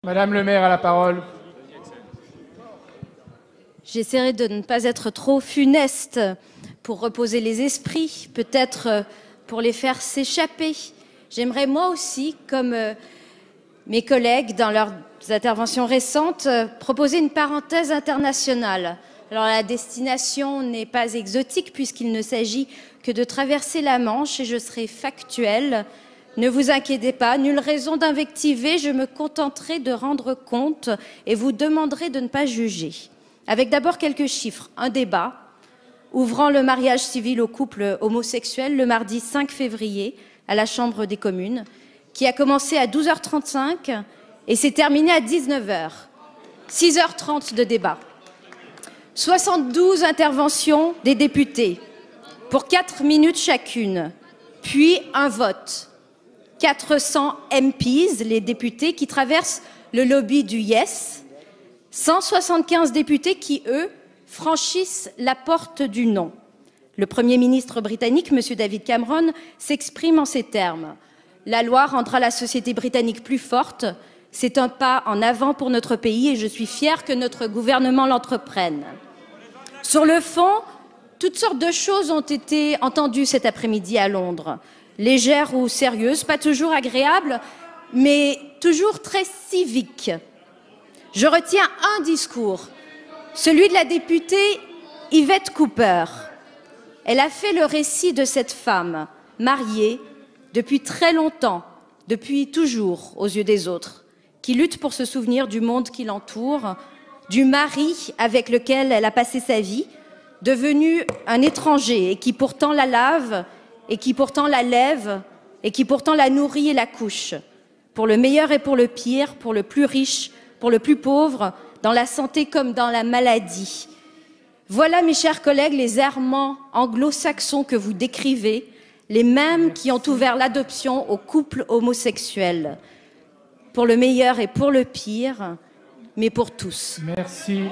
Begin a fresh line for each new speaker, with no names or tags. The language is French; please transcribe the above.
Madame le maire a la parole.
J'essaierai de ne pas être trop funeste pour reposer les esprits, peut-être pour les faire s'échapper. J'aimerais moi aussi, comme mes collègues dans leurs interventions récentes, proposer une parenthèse internationale. Alors la destination n'est pas exotique puisqu'il ne s'agit que de traverser la Manche et je serai factuelle. Ne vous inquiétez pas, nulle raison d'invectiver, je me contenterai de rendre compte et vous demanderai de ne pas juger. Avec d'abord quelques chiffres, un débat ouvrant le mariage civil aux couples homosexuels le mardi 5 février à la Chambre des communes, qui a commencé à 12h35 et s'est terminé à 19h. 6h30 de débat. 72 interventions des députés pour 4 minutes chacune, puis un vote. 400 MPs, les députés, qui traversent le lobby du Yes, 175 députés qui, eux, franchissent la porte du non. Le Premier ministre britannique, M. David Cameron, s'exprime en ces termes. La loi rendra la société britannique plus forte. C'est un pas en avant pour notre pays et je suis fière que notre gouvernement l'entreprenne. Sur le fond, toutes sortes de choses ont été entendues cet après-midi à Londres. Légères ou sérieuses, pas toujours agréables, mais toujours très civiques. Je retiens un discours, celui de la députée Yvette Cooper. Elle a fait le récit de cette femme, mariée depuis très longtemps, depuis toujours aux yeux des autres, qui lutte pour se souvenir du monde qui l'entoure, du mari avec lequel elle a passé sa vie, devenu un étranger et qui pourtant la lave, et qui pourtant la lève, et qui pourtant la nourrit et la couche, pour le meilleur et pour le pire, pour le plus riche, pour le plus pauvre, dans la santé comme dans la maladie. Voilà, mes chers collègues, les errements anglo-saxons que vous décrivez, les mêmes qui ont ouvert l'adoption aux couples homosexuels, pour le meilleur et pour le pire, mais pour tous.
Merci.